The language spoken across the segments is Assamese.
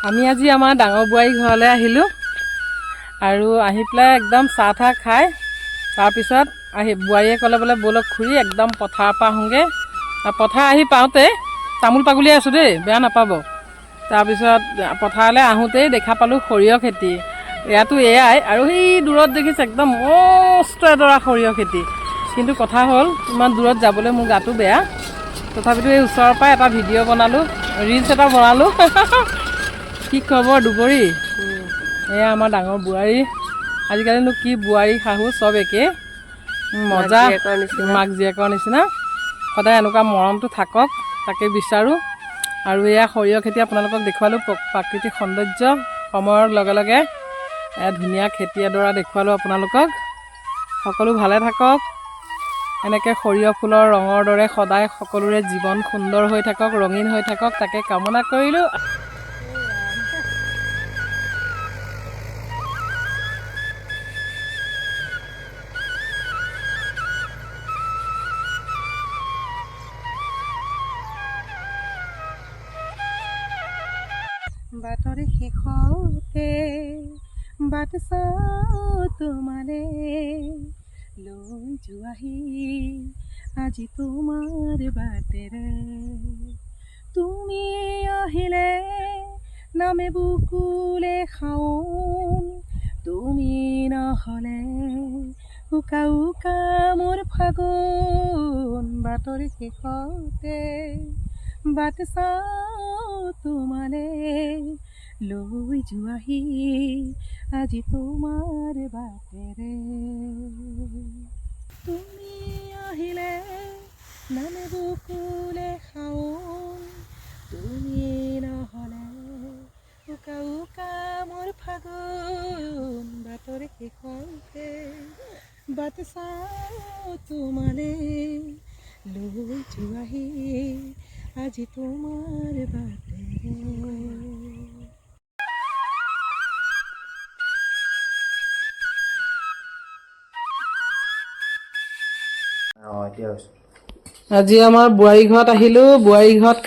আমি আজি আমাৰ ডাঙৰ বোৱাৰী ঘৰলৈ আহিলোঁ আৰু আহি পেলাই একদম চাহ ঠাহ খাই তাৰপিছত বোৱাৰীয়ে ক'লে বোলে ব'লক খুৰী একদম পথাৰৰ পৰা আহোঁগৈ। পথাৰ আহি পাওঁতে তামোল পাগুলিয়াই আছোঁ দেই, বেয়া নাপাব। তাৰপিছত পথাৰলৈ আহোঁতেই দেখা পালোঁ সৰিয়হ খেতি। ইয়াতো এয়াই আৰু সেই দূৰত দেখিছে একদম মস্ত এডৰা সৰিয়হ খেতি। কিন্তু কথা হ'ল ইমান দূৰত যাবলৈ মোৰ গাটো বেয়া, তথাপিতো এই ওচৰৰ পৰা এটা ভিডিঅ' বনালোঁ, ৰিলছ এটা বনালোঁ। কি খবৰ দুবৰী? এয়া আমাৰ ডাঙৰ বোৱাৰী। আজিকালিনো কি বোৱাৰী শাহু চব একে, মজা মাক জীয়েকৰ নিচিনা। সদায় এনেকুৱা মৰমটো থাকক তাকে বিচাৰোঁ। আৰু এয়া সৰিয়হ খেতি আপোনালোকক দেখুৱালোঁ, প্ৰাকৃতিক সৌন্দৰ্য সময়ৰ লগে লগে ধুনীয়া খেতি এডৰা দেখুৱালোঁ আপোনালোকক। সকলো ভালে থাকক, এনেকৈ সৰিয়হ ফুলৰ ৰঙৰ দৰে সদায় সকলোৰে জীৱন সুন্দৰ হৈ থাকক, ৰঙীন হৈ থাকক তাকে কামনা কৰিলোঁ। বাটৰ শেষতে বাট চাওঁ তোমালে লৈ যোৱাহি আজি তোমাৰ বাটেৰে, তুমি আহিলে নামে বুকুলে খাওঁ, তুমি নহ'লে উকা উকা মোৰ ফাগুন। বাটৰ শেষতে বাট চাওঁ তোমালে লৈ যোৱাহি আজি তোমাৰ বাটেৰে, তুমি আহিলে নামে বুকুলে খাওঁ, তুমি নহ'লে উকা উকা মোৰ ফাগুন। বাটৰ শেষতে বাট চাওঁ তোমালে লৈ যোৱাহি আজি তোমাৰ বাটেৰে। আজি আমাৰ বোৱাৰী ঘৰত আহিলোঁ। বোৱাৰী ঘৰত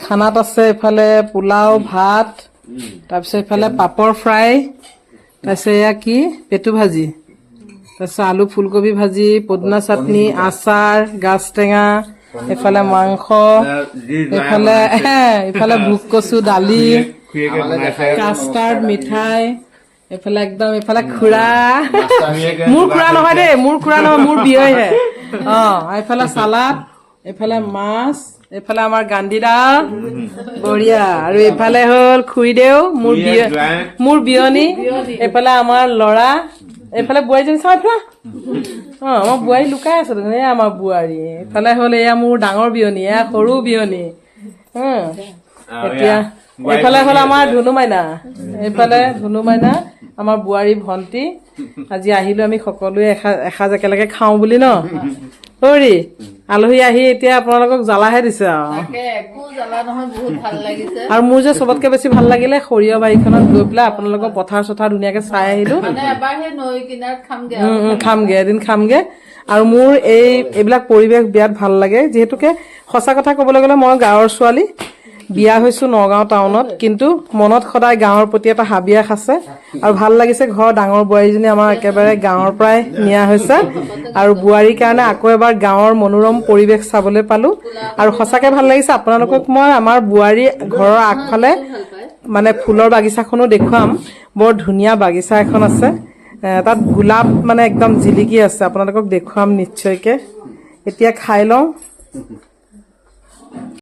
খানাত আছে এইফালে পোলাও ভাত, তাৰপিছত এইফালে পাপৰ ফ্ৰাই, তাৰপিছত এয়া কি পেটু ভাজি, তাৰপিছত আলু ফুলকবি ভাজি, পদিনা চাটনি, আচাৰ, গাজ টেঙা, এইফালে মাংস, এইফালে ভোগ কচু, দালি, কাষ্টাৰ্ড, মিঠাই, এইফালে খুৰা, মোৰ খুৰা নহয় দেই, মোৰ বিয়ৈহে। এইফালে চালাড, এইফালে মাছ, এইফালে আমাৰ গান্ধীদা বঢ়িয়া, আৰু এইফালে হ'ল খুৰীদেউ মোৰ বিয়নী, এইফালে আমাৰ ল'ৰা, এইফালে বোৱাৰীজনী চাওঁ এইফালে। আমাৰ বোৱাৰী লুকাই আছে দেখোন, এয়া আমাৰ বোৱাৰী। এইফালে হ'ল এয়া মোৰ ডাঙৰ বিয়নী, এয়া সৰু বিয়নী। এতিয়া এইফালে হ'ল আমাৰ ধুনু মাইনা, এইফালে ধুনু মাইনা আমাৰ বোৱাৰী ভন্টি। আজি আহিলো আমি সকলোৱে এসাঁজ একেলগে খাওঁ বুলি ন। হৰি আলহী আহি এতিয়া আপোনালোকক জ্বালাহে দিছে আৰু মোৰ যে চবতকে বেছি ভাল লাগিলে সৰিয়হ বাৰীখনত গৈ পেলাই আপোনালোকৰ পথাৰ চথাৰ ধুনীয়াকে চাই আহিলো। খামগে এদিন খামগে। আৰু মোৰ এইবিলাক পৰিৱেশ বিৰাট ভাল লাগে, যিহেতুকে সঁচা কথা কবলৈ গলে মই গাঁৱৰ ছোৱালী, বিয়া হৈছো নগাঁও টাউনত, কিন্তু মনত সদায় গাঁৱৰ প্ৰতি এটা হাবিয়াস আছে। আৰু ভাল লাগিছে ঘৰৰ ডাঙৰ বোৱাৰীজনী আমাৰ একেবাৰে গাঁৱৰ পৰাই নিয়া হৈছে, আৰু বোৱাৰীৰ কাৰণে আকৌ এবাৰ গাঁৱৰ মনোৰম পৰিৱেশ চাবলৈ পালো। আৰু সঁচাকে ভাল লাগিছে। আপোনালোকক মই আমাৰ বোৱাৰী ঘৰৰ আগফালে মানে ফুলৰ বাগিচাখনো দেখুৱাম। বৰ ধুনীয়া বাগিচা এখন আছে, তাত গোলাপ মানে একদম জিলিকি আছে, আপোনালোকক দেখুৱাম নিশ্চয়কে। এতিয়া খাই লওঁ।